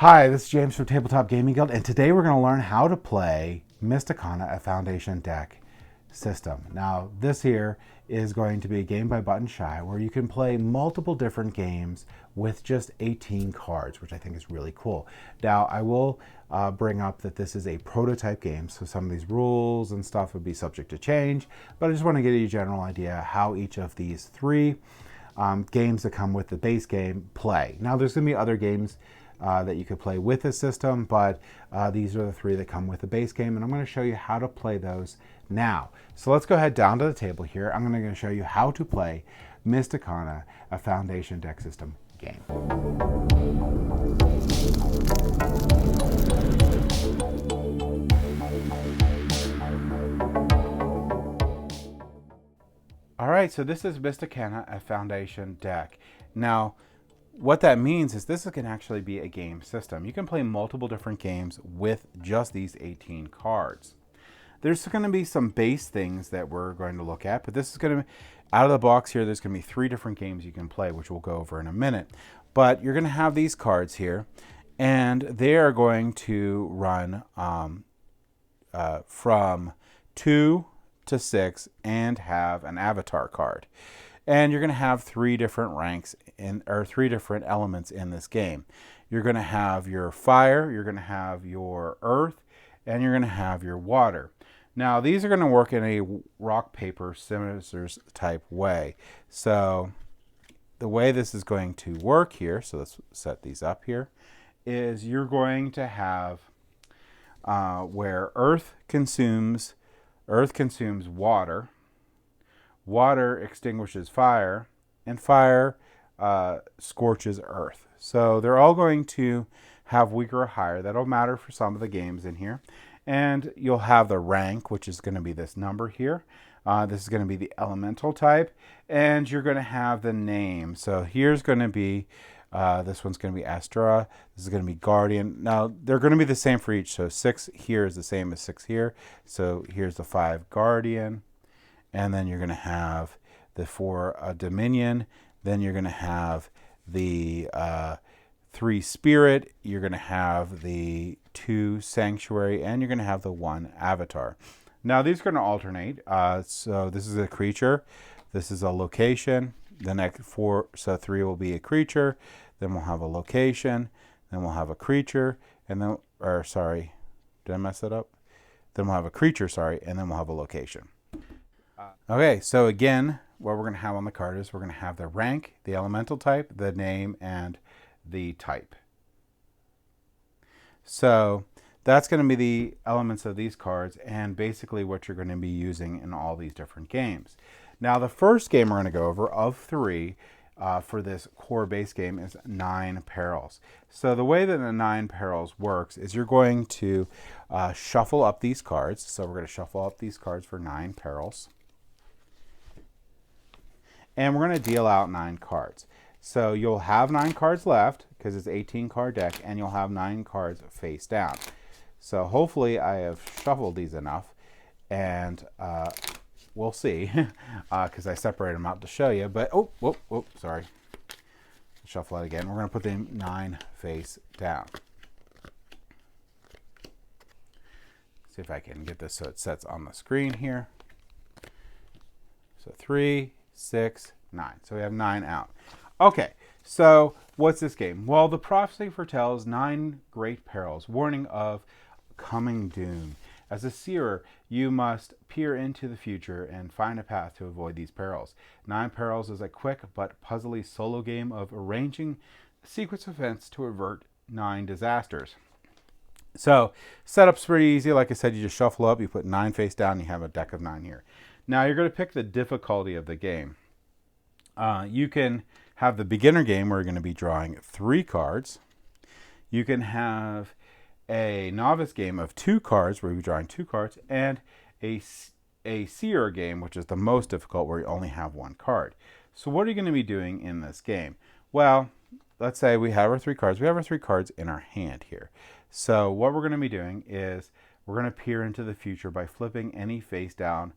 Hi, this is James from Tabletop Gaming Guild, and today we're going to learn how to play Mysticana, a Foundation deck system. Now, this here is going to be a game by Button Shy, where you can play multiple different games with just 18 cards, which I think is really cool. Now, I will bring up that this is a prototype game, so some of these rules and stuff would be subject to change, but I just want to give you a general idea how each of these three games that come with the base game play. Now, there's going to be other games that you could play with this system, but these are the three that come with the base game, and I'm going to show you how to play those now. So let's go ahead down to the table here. I'm going to show you how to play Mysticana, a Foundation deck system game. All right, so this is Mysticana, a Foundation deck. Now, what that means is this can actually be a game system. You can play multiple different games with just these 18 cards. There's going to be some base things that we're going to look at, but this is going to be, out of the box here, there's going to be 3 different games you can play, which we'll go over in a minute. But you're going to have these cards here, and they are going to run from 2 to 6 and have an avatar card. And you're going to have 3 different ranks or 3 different elements in this game. You're going to have your fire, you're going to have your earth, and you're going to have your water. Now, these are going to work in a rock, paper, scissors type way. So the way this is going to work here, so let's set these up here, is you're going to have where earth consumes water, water extinguishes fire, and fire scorches earth. So they're all going to have weaker or higher. That'll matter for some of the games in here. And you'll have the rank, which is going to be this number here. This is going to be the elemental type. And you're going to have the name. So here's going to be, this one's going to be Astra. This is going to be Guardian. Now, they're going to be the same for each. So 6 here is the same as 6 here. So here's the 5 Guardian. And then you're going to have the 4 Dominion. Then you're going to have the 3 Spirit. You're going to have the 2 Sanctuary. And you're going to have the 1 Avatar. Now, these are going to alternate. So this is a creature. This is a location. The next 4, so 3 will be a creature. Then we'll have a location. Then we'll have a creature. And then, or sorry, did I mess that up? Then we'll have a creature, sorry. And then we'll have a location. Okay, so again, what we're going to have on the card is we're going to have the rank, the elemental type, the name, and the type. So that's going to be the elements of these cards and basically what you're going to be using in all these different games. Now, the first game we're going to go over of 3 for this core base game is 9 Perils. So the way that the 9 Perils works is you're going to shuffle up these cards. So we're going to shuffle up these cards for 9 Perils. And we're going to deal out 9 cards. So you'll have 9 cards left because it's an 18 card deck, and you'll have 9 cards face down. So hopefully I have shuffled these enough, and we'll see because I separated them out to show you. But sorry. Shuffle it again. We're going to put the 9 face down. See if I can get this so it sets on the screen here. So 3, 6, 9. So we have 9 out. Okay, so what's this game? Well, the prophecy foretells 9 great perils, warning of coming doom. As a seer, you must peer into the future and find a path to avoid these perils. 9 Perils is a quick but puzzly solo game of arranging a sequence of events to avert 9 disasters. So, setup's pretty easy. Like I said, you just shuffle up, you put 9 face down, you have a deck of 9 here. Now, you're going to pick the difficulty of the game. You can have the beginner game where you're going to be drawing 3 cards. You can have a novice game of 2 cards where you're drawing 2 cards, and a seer game, which is the most difficult, where you only have 1 card. So what are you going to be doing in this game? Well, let's say we have our 3 cards. We have our 3 cards in our hand here. So what we're going to be doing is we're going to peer into the future by flipping any face down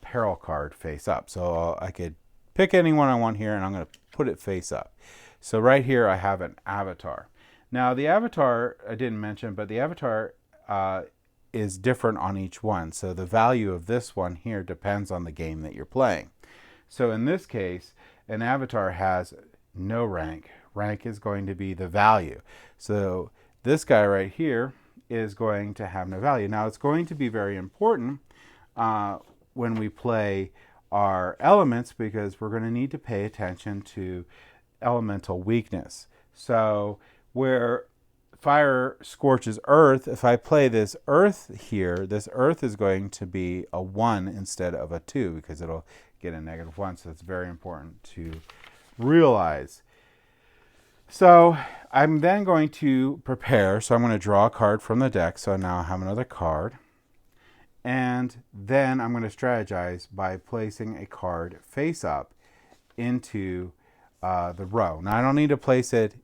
peril card face up. So I could pick any one I want here, and I'm going to put it face up. So right here I have an avatar. Now the avatar I didn't mention, but the avatar is different on each one. So the value of this one here depends on the game that you're playing. So in this case, an avatar has no rank. Rank is going to be the value. So this guy right here is going to have no value. Now it's going to be very important when we play our elements, because we're going to need to pay attention to elemental weakness. So where fire scorches earth, if I play this earth here, this earth is going to be a 1 instead of a 2, because it'll get a -1. So it's very important to realize. So I'm then going to prepare. So I'm going to draw a card from the deck. So now I have another card. And then I'm going to strategize by placing a card face up into the row. Now I don't need to place it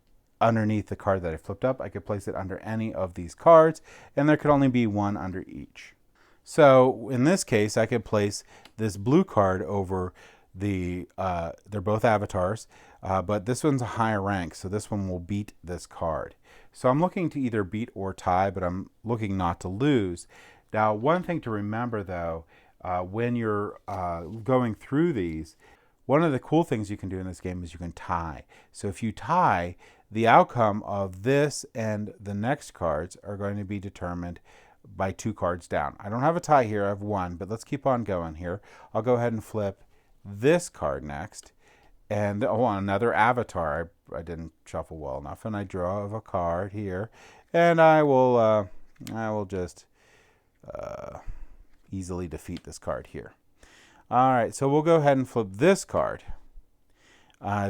underneath the card that I flipped up. I could place it under any of these cards, and there could only be one under each. So in this case, I could place this blue card over they're both avatars, but this one's a higher rank, so this one will beat this card. So I'm looking to either beat or tie, but I'm looking not to lose. Now, one thing to remember, though, when you're going through these, one of the cool things you can do in this game is you can tie. So if you tie, the outcome of this and the next cards are going to be determined by 2 cards down. I don't have a tie here, I have 1, but let's keep on going here. I'll go ahead and flip this card next. And another avatar. I didn't shuffle well enough, and I draw a card here. And I will just easily defeat this card here. All right, so we'll go ahead and flip this card.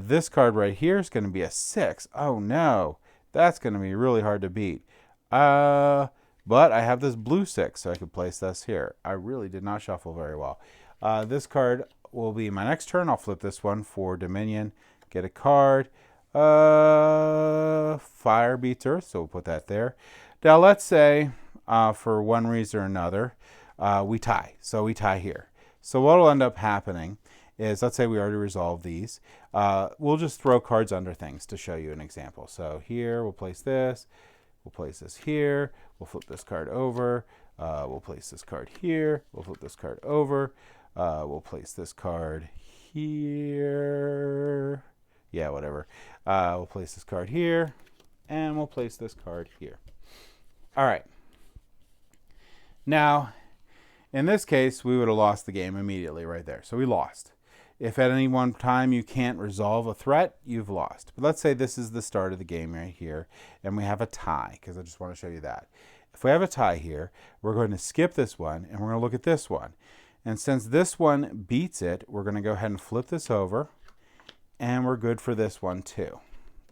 This card right here is going to be a 6. Oh no, that's going to be really hard to beat. But I have this blue 6, so I could place this here. I really did not shuffle very well. This card will be my next turn. I'll flip this one for Dominion. Get a card. Fire beats Earth, so we'll put that there. Now let's say, for one reason or another, we tie. So we tie here. So what will end up happening is, let's say we already resolved these. We'll just throw cards under things to show you an example. So here, we'll place this. We'll place this here. We'll flip this card over. We'll place this card here. We'll flip this card over. We'll place this card here. Yeah, whatever. We'll place this card here. And we'll place this card here. All right. Now, in this case, we would have lost the game immediately right there. So we lost. If at any one time you can't resolve a threat, you've lost. But let's say this is the start of the game right here, and we have a tie, because I just want to show you that. If we have a tie here, we're going to skip this one, and we're going to look at this one. And since this one beats it, we're going to go ahead and flip this over, and we're good for this one too.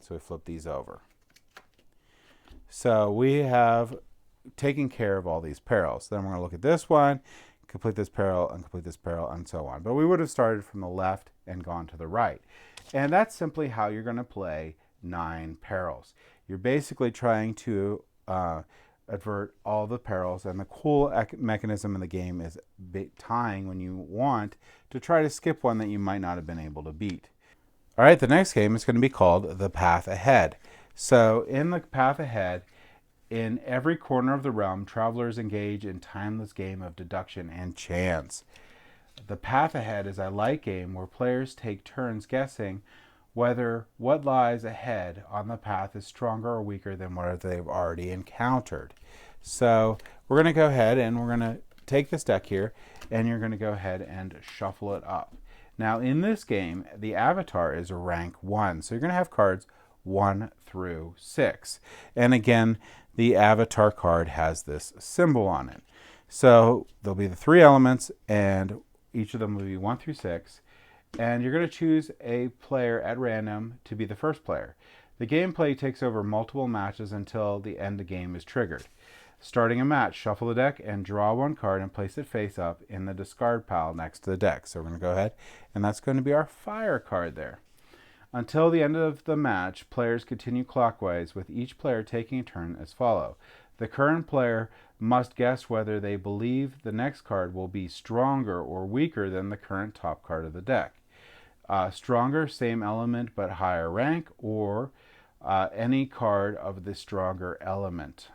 So we flip these over. So we have taken care of all these perils. Then we're going to look at this one, complete this peril, and complete this peril, and so on. But we would have started from the left and gone to the right. And that's simply how you're going to play 9 perils. You're basically trying to avert all the perils, and the cool mechanism in the game is tying when you want to try to skip one that you might not have been able to beat. All right, the next game is going to be called The Path Ahead. So in The Path Ahead, in every corner of the realm, travelers engage in timeless game of deduction and chance. The Path Ahead is a light game where players take turns guessing whether what lies ahead on the path is stronger or weaker than what they've already encountered. So we're going to go ahead and we're going to take this deck here, and you're going to go ahead and shuffle it up. Now in this game, the avatar is rank 1. So you're going to have cards 1 through 6. And again, the avatar card has this symbol on it. So there'll be the 3 elements, and each of them will be 1 through 6. And you're going to choose a player at random to be the first player. The gameplay takes over multiple matches until the end of the game is triggered. Starting a match, shuffle the deck and draw 1 card and place it face up in the discard pile next to the deck. So we're going to go ahead, and that's going to be our fire card there. Until the end of the match, players continue clockwise, with each player taking a turn as follows. The current player must guess whether they believe the next card will be stronger or weaker than the current top card of the deck. Stronger, same element but higher rank, or any card of the stronger element.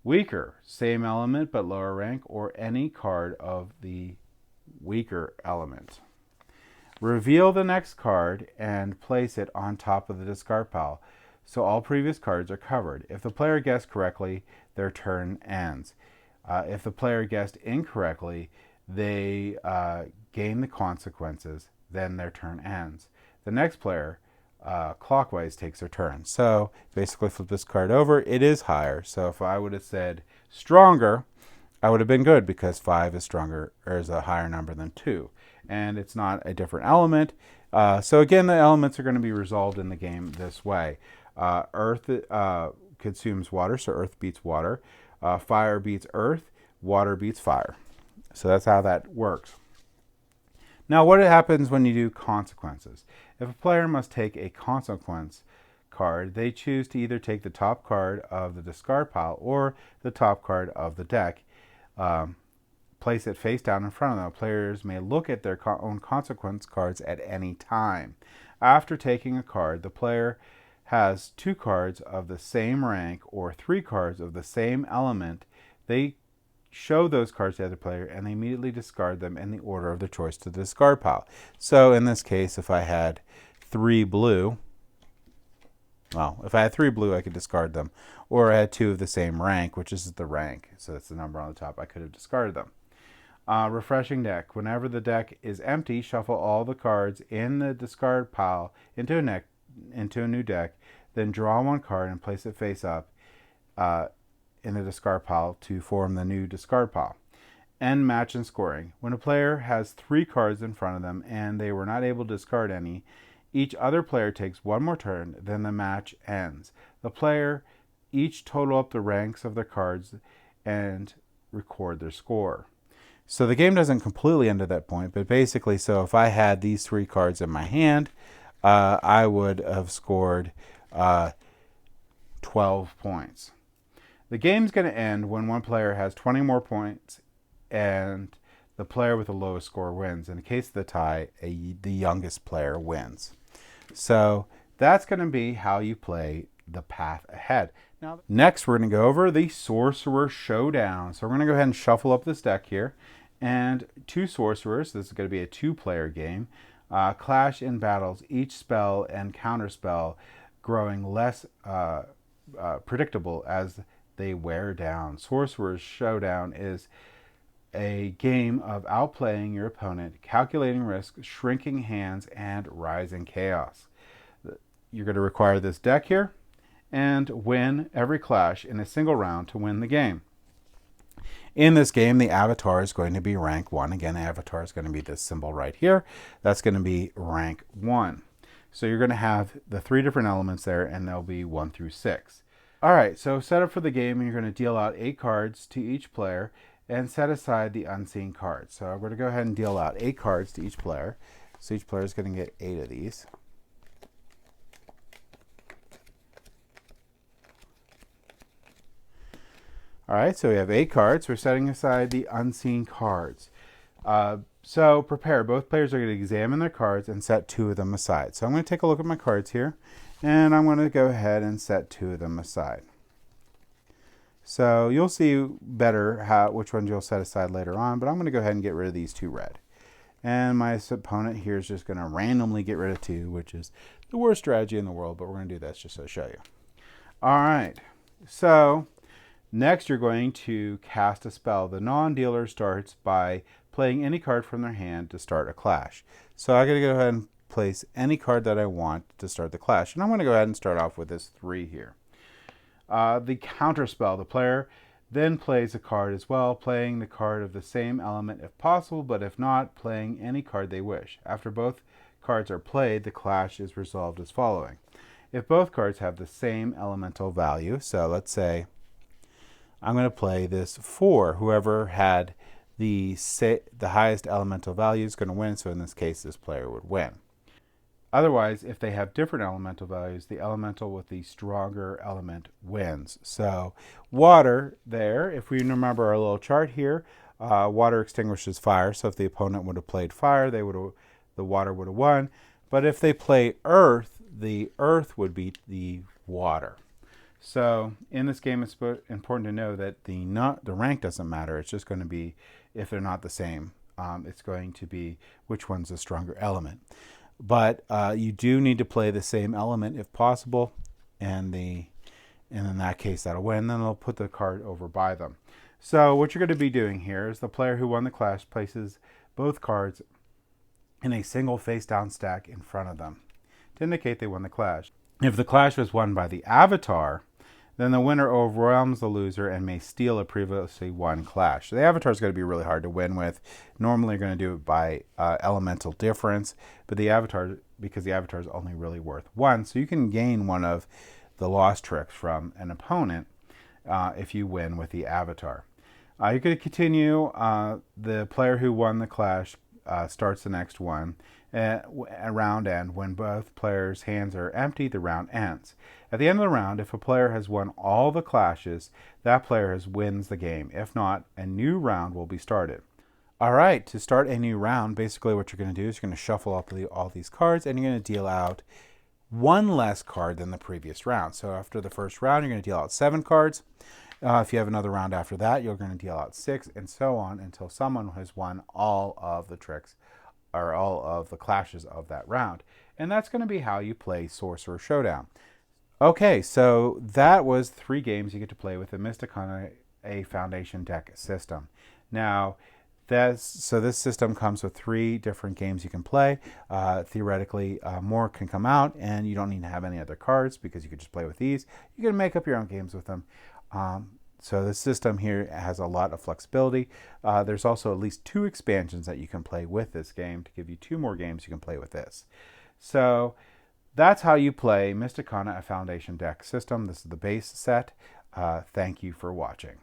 Weaker, same element but lower rank, or any card of the weaker element. Reveal the next card and place it on top of the discard pile, so all previous cards are covered. If the player guessed correctly, their turn ends. If the player guessed incorrectly, they gain the consequences, then their turn ends. The next player clockwise takes their turn. So basically flip this card over. It is higher. So if I would have said stronger, I would have been good because 5 is stronger, or is a higher number than 2. And it's not a different element. So again, the elements are going to be resolved in the game this way. Earth consumes water, so earth beats water. Fire beats earth. Water beats fire. So that's how that works. Now, what happens when you do consequences? If a player must take a consequence card, they choose to either take the top card of the discard pile or the top card of the deck. Place it face down in front of them. Players may look at their own consequence cards at any time. After taking a card, the player has 2 cards of the same rank or 3 cards of the same element. They show those cards to the other player and they immediately discard them in the order of their choice to the discard pile. So in this case, if I had 3 blue, if I had 3 blue, I could discard them. Or I had 2 of the same rank, which is the rank, so that's the number on the top, I could have discarded them. Refreshing deck. Whenever the deck is empty, shuffle all the cards in the discard pile into a new deck, then draw 1 card and place it face up in the discard pile to form the new discard pile. End match and scoring. When a player has 3 cards in front of them and they were not able to discard any, each other player takes 1 more turn, then the match ends. The player each total up the ranks of their cards and record their score. So the game doesn't completely end at that point, but basically, so if I had these 3 cards in my hand, I would have scored 12 points. The game's going to end when one player has 20 more points and the player with the lowest score wins. In the case of the tie, the youngest player wins. So that's going to be how you play the path ahead. Now, next we're going to go over the Sorcerer Showdown. So we're going to go ahead and shuffle up this deck here. And 2 sorcerers, this is going to be a 2-player game, clash in battles, each spell and counterspell growing less predictable as they wear down. Sorcerer's Showdown is a game of outplaying your opponent, calculating risk, shrinking hands, and rising chaos. You're going to require this deck here and win every clash in a single round to win the game. In this game, the avatar is going to be rank 1. Again, the avatar is going to be this symbol right here. That's going to be rank 1. So you're going to have the 3 different elements there, and they'll be 1 through 6. All right, so set up for the game, and you're going to deal out 8 cards to each player and set aside the unseen cards. So I'm going to go ahead and deal out 8 cards to each player. So each player is going to get 8 of these. All right, so we have 8 cards. We're setting aside the unseen cards. So prepare. Both players are going to examine their cards and set 2 of them aside. So I'm going to take a look at my cards here, and I'm going to go ahead and set 2 of them aside. So you'll see better which ones you'll set aside later on, but I'm going to go ahead and get rid of these 2 red. And my opponent here is just going to randomly get rid of 2, which is the worst strategy in the world, but we're going to do this just to show you. All right, so next you're going to cast a spell. The non-dealer starts by playing any card from their hand to start a clash. So I'm going to go ahead and place any card that I want to start the clash. And I'm going to go ahead and start off with this 3 here. The counter spell. The player then plays a card as well, playing the card of the same element if possible, but if not, playing any card they wish. After both cards are played, the clash is resolved as following. If both cards have the same elemental value, so let's say I'm going to play this 4. Whoever had the highest elemental value is going to win, so in this case, this player would win. Otherwise, if they have different elemental values, the elemental with the stronger element wins. So water there, if we remember our little chart here, water extinguishes fire. So if the opponent would have played fire, the water would have won. But if they play earth, the earth would beat the water. So in this game, it's important to know that the rank doesn't matter. It's just going to be, if they're not the same, it's going to be which one's the stronger element. But you do need to play the same element if possible, and in that case that'll win. Then they'll put the card over by them. So what you're going to be doing here is the player who won the clash places both cards in a single face-down stack in front of them to indicate they won the clash. If the clash was won by the avatar, then the winner overwhelms the loser and may steal a previously won clash. So the avatar is going to be really hard to win with. Normally, you're going to do it by elemental difference, but the avatar, because the avatar is only really worth one, so you can gain one of the lost tricks from an opponent if you win with the avatar. You're going to continue. The player who won the clash starts the next one. A round end. When both players' hands are empty, the round ends. At the end of the round, if a player has won all the clashes, that player wins the game. If not, a new round will be started. All right, to start a new round, basically what you're going to do is you're going to shuffle up all these cards, and you're going to deal out one less card than the previous round. So after the first round, you're going to deal out 7 cards. If you have another round after that, you're going to deal out 6, and so on until someone has won all of the tricks or all of the clashes of that round. And that's going to be how you play Sorcerer Showdown. Okay, so that was 3 games you get to play with the Mysticana, a Foundation deck system. Now, this system comes with 3 different games you can play. Theoretically, more can come out, and you don't need to have any other cards because you can just play with these. You can make up your own games with them. So the system here has a lot of flexibility. There's also at least 2 expansions that you can play with this game to give you 2 more games you can play with this. So that's how you play Mysticana, a Foundation deck system. This is the base set. Thank you for watching.